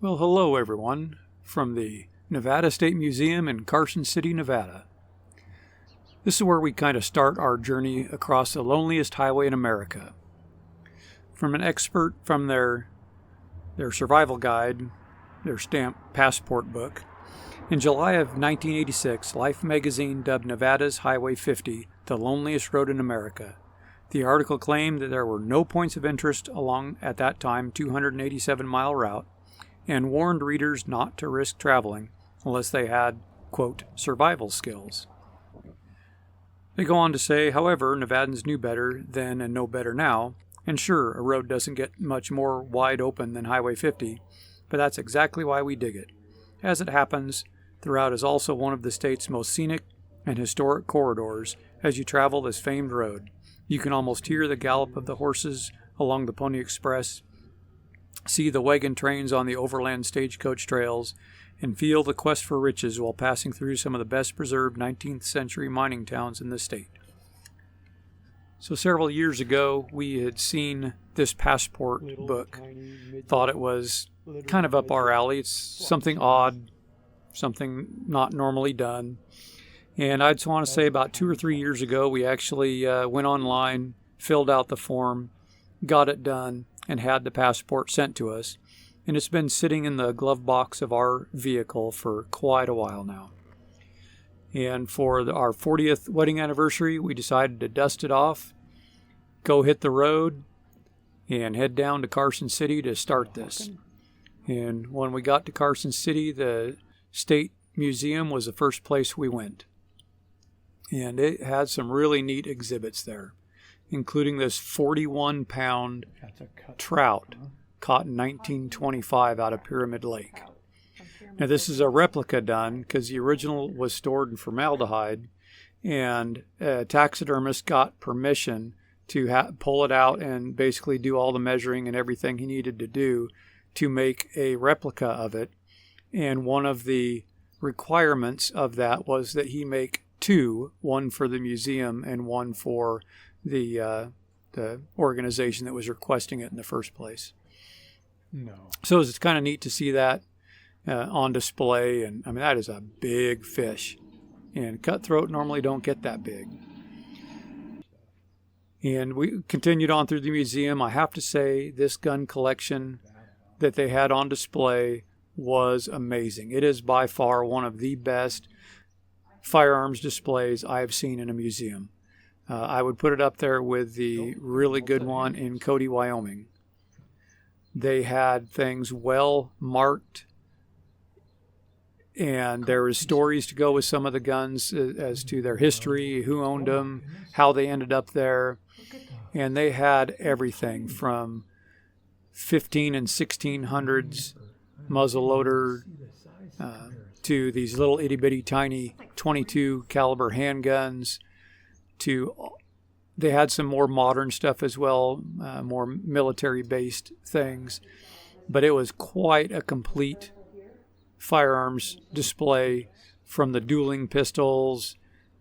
Well, hello everyone from the Nevada State Museum in Carson City, Nevada. This is where we kind of start our journey across the loneliest highway in America. From an expert from their survival guide, their stamped passport book, in July of 1986, Life magazine dubbed Nevada's Highway 50 the loneliest road in America. The article claimed that there were no points of interest along, at that time, 287-mile route, and warned readers not to risk traveling unless they had, quote, survival skills. They go on to say, however, Nevadans knew better then and know better now, and sure, a road doesn't get much more wide open than Highway 50, but that's exactly why we dig it. As it happens, the route is also one of the state's most scenic and historic corridors as you travel this famed road. You can almost hear the gallop of the horses along the Pony Express, see the wagon trains on the overland stagecoach trails, and feel the quest for riches while passing through some of the best preserved 19th century mining towns in the state. So several years ago, we had seen this passport book, thought it was kind of up our alley. It's something odd, something not normally done. And I just want to say about 2 or 3 years ago, we actually went online, filled out the form, got it done, and had the passport sent to us. And it's been sitting in the glove box of our vehicle for quite a while now. And for our 40th wedding anniversary, we decided to dust it off, go hit the road, and head down to Carson City to start this. And when we got to Carson City, the State Museum was the first place we went. And it had some really neat exhibits there, including this 41-pound trout caught in 1925 out of Pyramid Lake. Now, this is a replica done because the original was stored in formaldehyde, and a taxidermist got permission to pull it out and basically do all the measuring and everything he needed to do to make a replica of it. And one of the requirements of that was that he make two, one for the museum and one for the organization that was requesting it in the first place. No. So it's kind of neat to see that on display. And I mean, that is a big fish. And cutthroat normally don't get that big. And we continued on through the museum. I have to say, this gun collection that they had on display was amazing. It is by far one of the best firearms displays I have seen in a museum. I would put it up there with the really good one in Cody, Wyoming. They had things well marked, and there was stories to go with some of the guns as to their history, who owned them, how they ended up there. And they had everything from 15 and 1600s muzzleloader to these little itty-bitty tiny 22 caliber handguns. They had some more modern stuff as well, more military-based things. But it was quite a complete firearms display, from the dueling pistols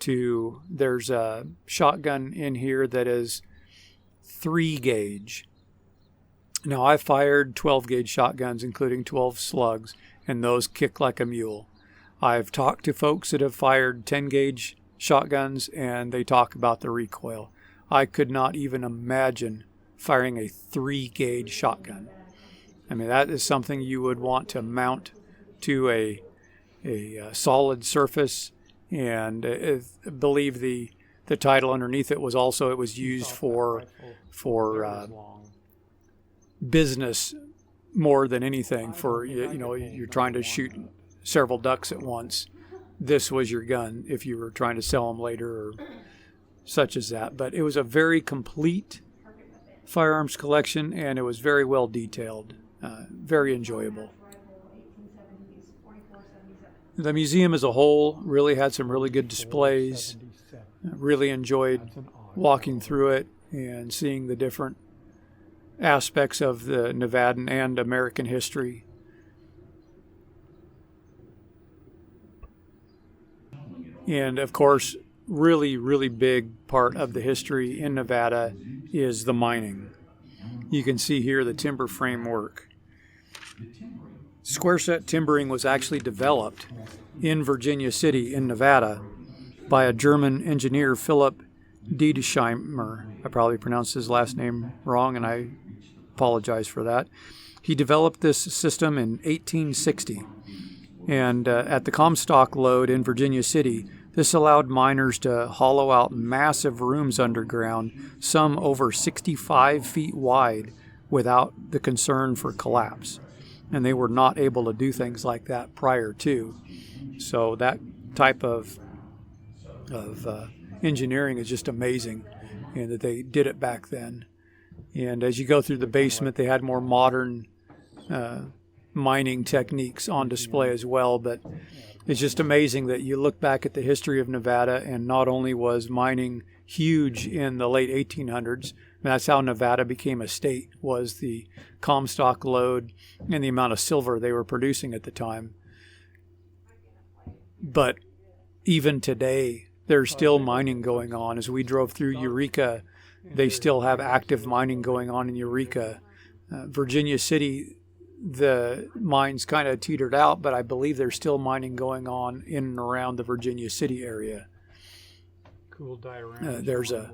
to there's a shotgun in here that is 3-gauge. Now, I fired 12-gauge shotguns, including 12 slugs, and those kick like a mule. I've talked to folks that have fired 10-gauge shotguns, and they talk about the recoil. I could not even imagine firing a 3-gauge shotgun. I mean, that is something you would want to mount to a solid surface, and I believe the title underneath it was also, it was used for business more than anything. For, you're trying to shoot several ducks at once. This was your gun if you were trying to sell them later or such as that. But it was a very complete firearms collection, and it was very well detailed, very enjoyable. The museum as a whole really had some really good displays. Really enjoyed walking through it and seeing the different aspects of the Nevadan and American history. And of course, really, really big part of the history in Nevada is the mining. You can see here the timber framework. Square set timbering was actually developed in Virginia City in Nevada by a German engineer, Philip Diedesheimer. I probably pronounced his last name wrong, and I apologize for that. He developed this system in 1860, and at the Comstock lode in Virginia City, this allowed miners to hollow out massive rooms underground, some over 65 feet wide, without the concern for collapse. And they were not able to do things like that prior to. So that type of engineering is just amazing, and that they did it back then. And as you go through the basement, they had more modern mining techniques on display as well. But it's just amazing that you look back at the history of Nevada, and not only was mining huge in the late 1800s, and that's how Nevada became a state, was the Comstock lode and the amount of silver they were producing at the time. But even today, there's still mining going on. As we drove through Eureka, they still have active mining going on in Eureka. Virginia City, the mines kind of teetered out, but I believe there's still mining going on in and around the Virginia City area. Cool diorama. There's a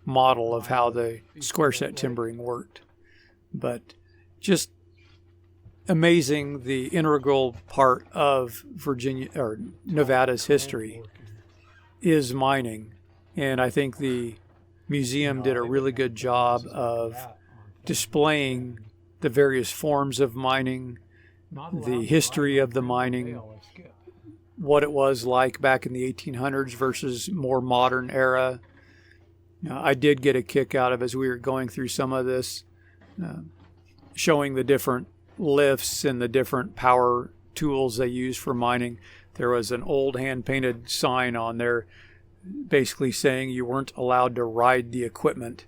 model of how the square set timbering worked. But just amazing, the integral part of Virginia or Nevada's history is mining. And I think the museum did a really good job of displaying the various forms of mining, the history of the mining, what it was like back in the 1800s versus more modern era. I did get a kick out of, as we were going through some of this, showing the different lifts and the different power tools they use for mining. There was an old hand-painted sign on there basically saying you weren't allowed to ride the equipment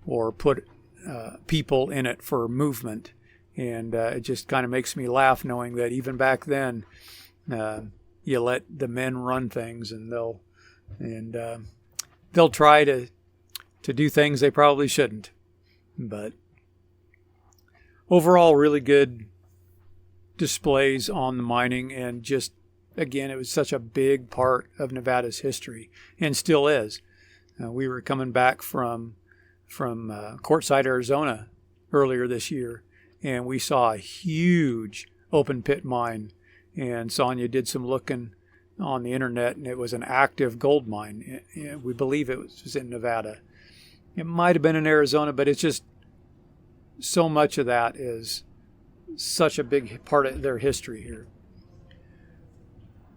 or put people in it for movement. And it just kind of makes me laugh knowing that even back then, you let the men run things, and they'll try to do things they probably shouldn't. But overall, really good displays on the mining, and just, again, it was such a big part of Nevada's history, and still is. We were coming back from Quartzsite, Arizona earlier this year, and we saw a huge open pit mine. And Sonia did some looking on the internet, and it was an active gold mine. We believe it was in Nevada. It might have been in Arizona, but it's just so much of that is such a big part of their history here.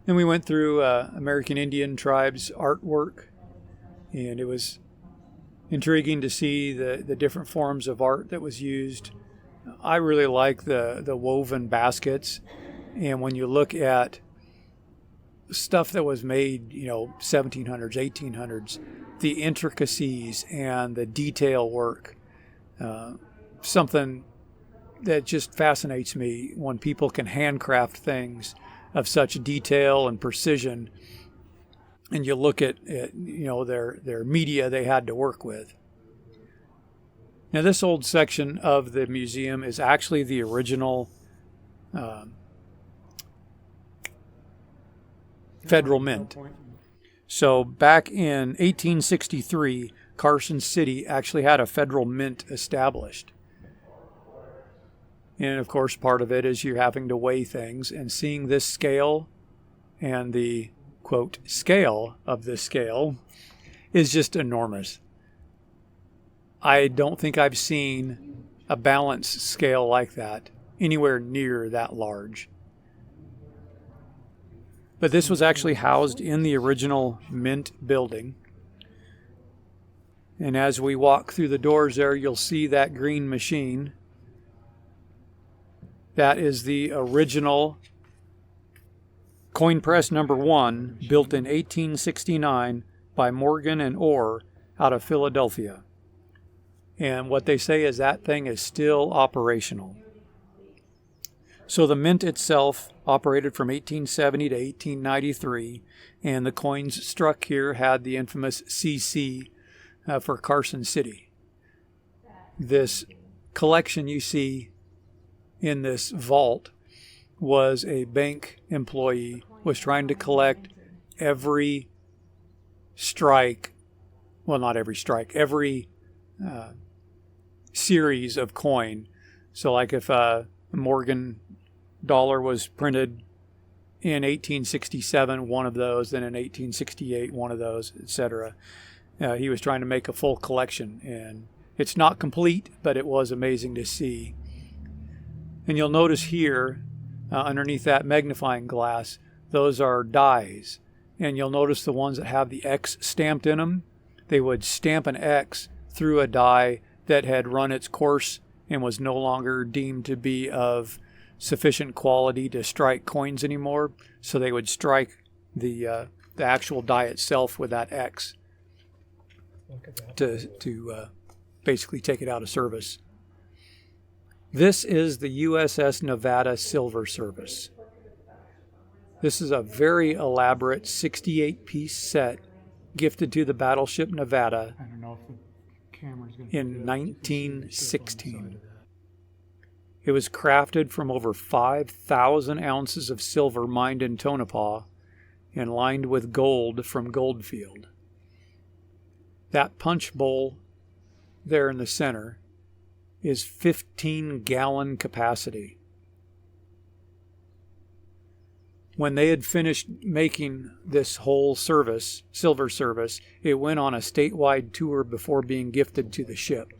Then we went through American Indian tribes artwork, and it was intriguing to see the different forms of art that was used. I really like the woven baskets. And when you look at stuff that was made, 1700s, 1800s, the intricacies and the detail work, something that just fascinates me when people can handcraft things of such detail and precision. And you look at their media they had to work with. Now, this old section of the museum is actually the original Federal Mint. So back in 1863, Carson City actually had a federal mint established. And of course, part of it is you're having to weigh things, and seeing this scale and the, quote, scale of this scale is just enormous. I don't think I've seen a balance scale like that anywhere near that large. But this was actually housed in the original Mint building. And as we walk through the doors there, you'll see that green machine. That is the original coin press number 1, built in 1869 by Morgan and Orr out of Philadelphia. And what they say is that thing is still operational. So the mint itself operated from 1870 to 1893, and the coins struck here had the infamous CC for Carson City. This collection you see in this vault was a bank employee, was trying to collect every strike, well, not every strike, every series of coin. So like if a Morgan dollar was printed in 1867, one of those, then in 1868, one of those, etc. He was trying to make a full collection, and it's not complete, but it was amazing to see. And you'll notice here, underneath that magnifying glass, those are dies. And you'll notice the ones that have the X stamped in them, they would stamp an X through a die that had run its course and was no longer deemed to be of sufficient quality to strike coins anymore. So they would strike the actual die itself with that X to basically take it out of service. This is the USS Nevada Silver Service. This is a very elaborate 68-piece set gifted to the battleship Nevada I don't know if the camera's going to in 1916. It was crafted from over 5,000 ounces of silver mined in Tonopah and lined with gold from Goldfield. That punch bowl there in the center is 15-gallon capacity. When they had finished making this whole service, silver service, it went on a statewide tour before being gifted to the ship.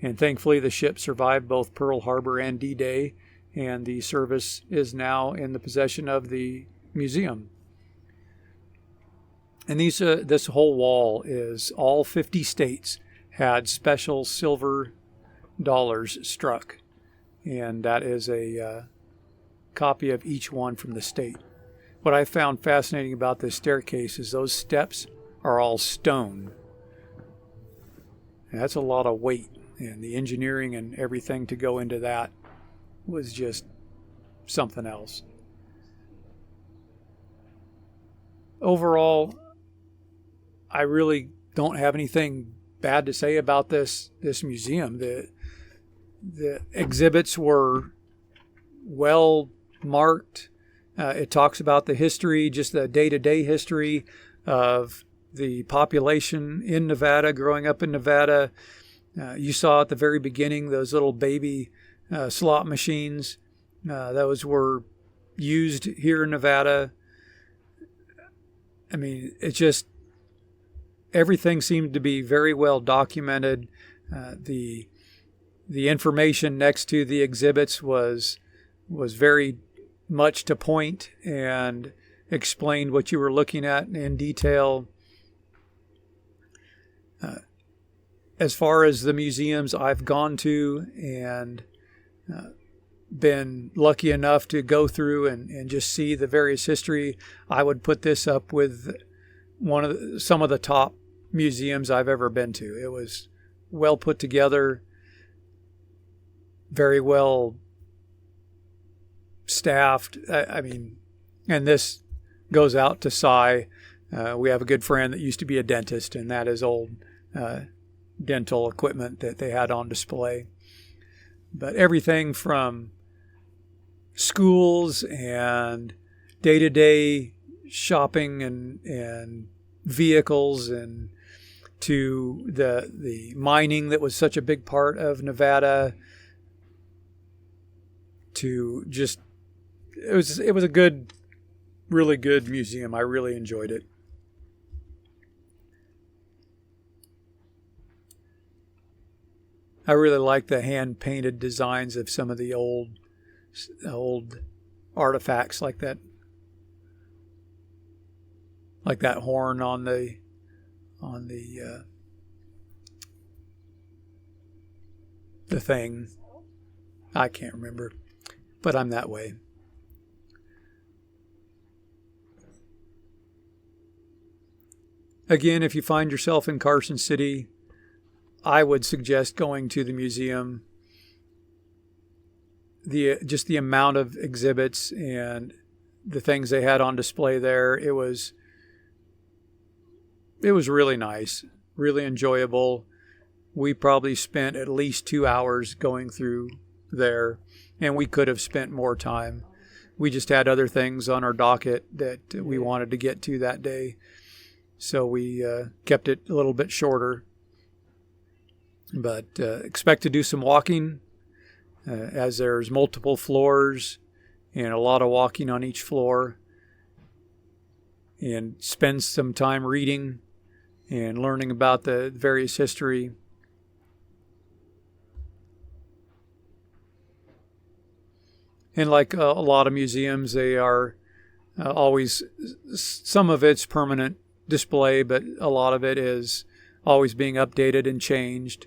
And thankfully the ship survived both Pearl Harbor and D-Day, and the service is now in the possession of the museum. And this whole wall is all 50 states had special silver dollars struck, and that is a copy of each one from the state. What I found fascinating about this staircase is those steps are all stone. And that's a lot of weight, and the engineering and everything to go into that was just something else. Overall, I really don't have anything bad to say about this museum. The exhibits were well marked. It talks about the history, just the day-to-day history of the population in Nevada, growing up in Nevada. You saw at the very beginning those little baby slot machines. Those were used here in Nevada. I mean, it's just everything seemed to be very well documented. The information next to the exhibits was very much to point and explained what you were looking at in detail. As far as the museums I've gone to and been lucky enough to go through and just see the various history, I would put this up with some of the top museums I've ever been to. It was well put together, very well staffed. I mean, and this goes out to Cy. We have a good friend that used to be a dentist, and that is old dental equipment that they had on display. But everything from schools and day-to-day shopping and vehicles, and to the mining that was such a big part of Nevada, to just it was a good, really good museum. I really enjoyed it. I really like the hand-painted designs of some of the old artifacts, like that horn on the thing. I can't remember, but I'm that way. Again, if you find yourself in Carson City, I would suggest going to the museum. Just the amount of exhibits and the things they had on display there, it was really nice, really enjoyable. We probably spent at least 2 hours going through there, and we could have spent more time. We just had other things on our docket that we wanted to get to that day, so we kept it a little bit shorter. But expect to do some walking, as there's multiple floors and a lot of walking on each floor, and spend some time reading and learning about the various history. And like a lot of museums, they are always, some of it's permanent display, but a lot of it is always being updated and changed.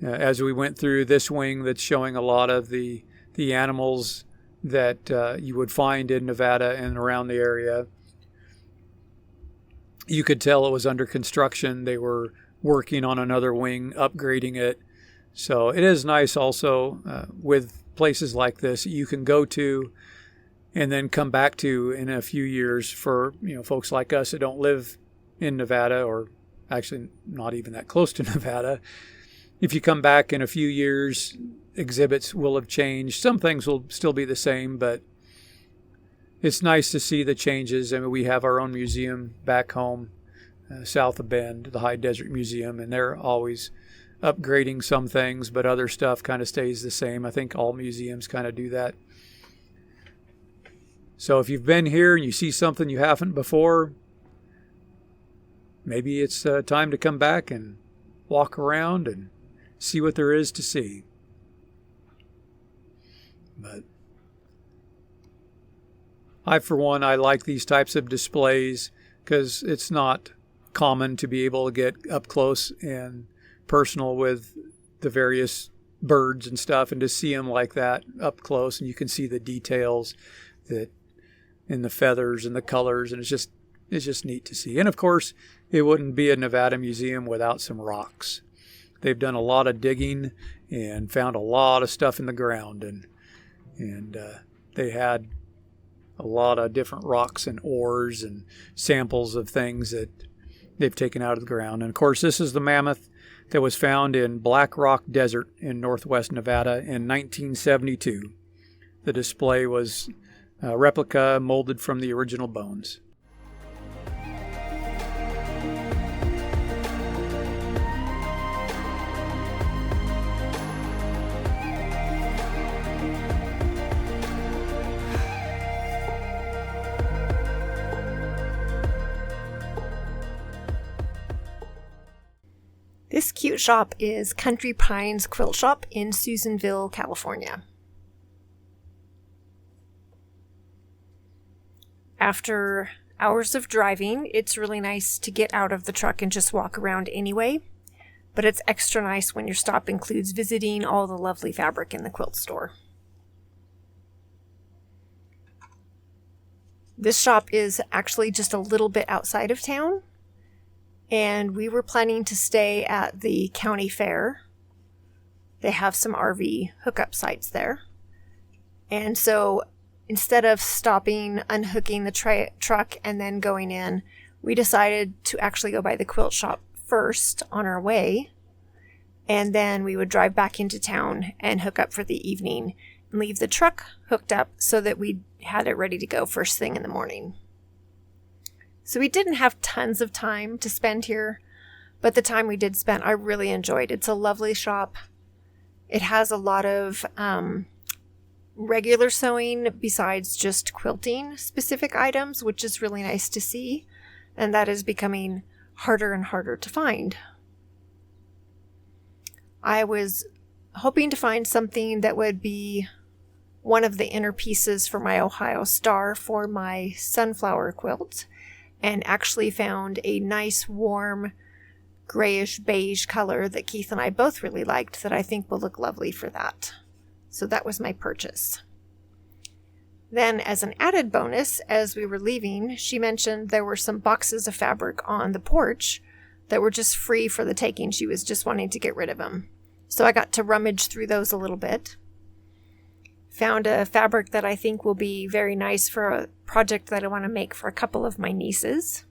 As we went through this wing that's showing a lot of the animals that you would find in Nevada and around the area, you could tell it was under construction. They were working on another wing, upgrading it. So it is nice also with places like this you can go to and then come back to in a few years for folks like us that don't live in Nevada, or actually not even that close to Nevada. If you come back in a few years, exhibits will have changed. Some things will still be the same, but it's nice to see the changes. I mean, we have our own museum back home, south of Bend, the High Desert Museum, and they're always upgrading some things, but other stuff kind of stays the same. I think all museums kind of do that. So if you've been here and you see something you haven't before, maybe it's time to come back and walk around and see what there is to see. But for one, I like these types of displays because it's not common to be able to get up close and personal with the various birds and stuff, and to see them like that up close, and you can see the details that in the feathers and the colors, and it's just neat to see. And of course, it wouldn't be a Nevada museum without some rocks. They've done a lot of digging and found a lot of stuff in the ground, and they had a lot of different rocks and ores and samples of things that they've taken out of the ground. And of course, this is the mammoth that was found in Black Rock Desert in northwest Nevada in 1972. The display was a replica molded from the original bones. This cute shop is Country Pines Quilt Shop in Susanville, California. After hours of driving, it's really nice to get out of the truck and just walk around anyway, but it's extra nice when your stop includes visiting all the lovely fabric in the quilt store. This shop is actually just a little bit outside of town, and we were planning to stay at the county fair. They have some RV hookup sites there. And so instead of stopping, unhooking the truck, and then going in, we decided to actually go by the quilt shop first on our way. And then we would drive back into town and hook up for the evening and leave the truck hooked up so that we had it ready to go first thing in the morning. So we didn't have tons of time to spend here, but the time we did spend, I really enjoyed. It's a lovely shop. It has a lot of regular sewing besides just quilting specific items, which is really nice to see. And that is becoming harder and harder to find. I was hoping to find something that would be one of the inner pieces for my Ohio Star for my sunflower quilt, and actually found a nice warm grayish beige color that Keith and I both really liked that I think will look lovely for that. So that was my purchase. Then as an added bonus, as we were leaving, she mentioned there were some boxes of fabric on the porch that were just free for the taking. She was just wanting to get rid of them. So I got to rummage through those a little bit. Found a fabric that I think will be very nice for a project that I want to make for a couple of my nieces.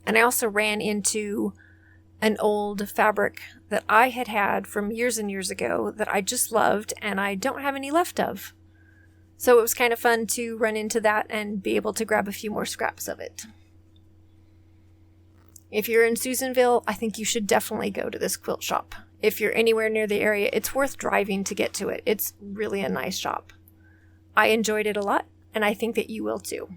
And I also ran into an old fabric that I had from years and years ago that I just loved and I don't have any left of. So it was kind of fun to run into that and be able to grab a few more scraps of it. If you're in Susanville, I think you should definitely go to this quilt shop. If you're anywhere near the area, it's worth driving to get to it. It's really a nice shop. I enjoyed it a lot, and I think that you will too.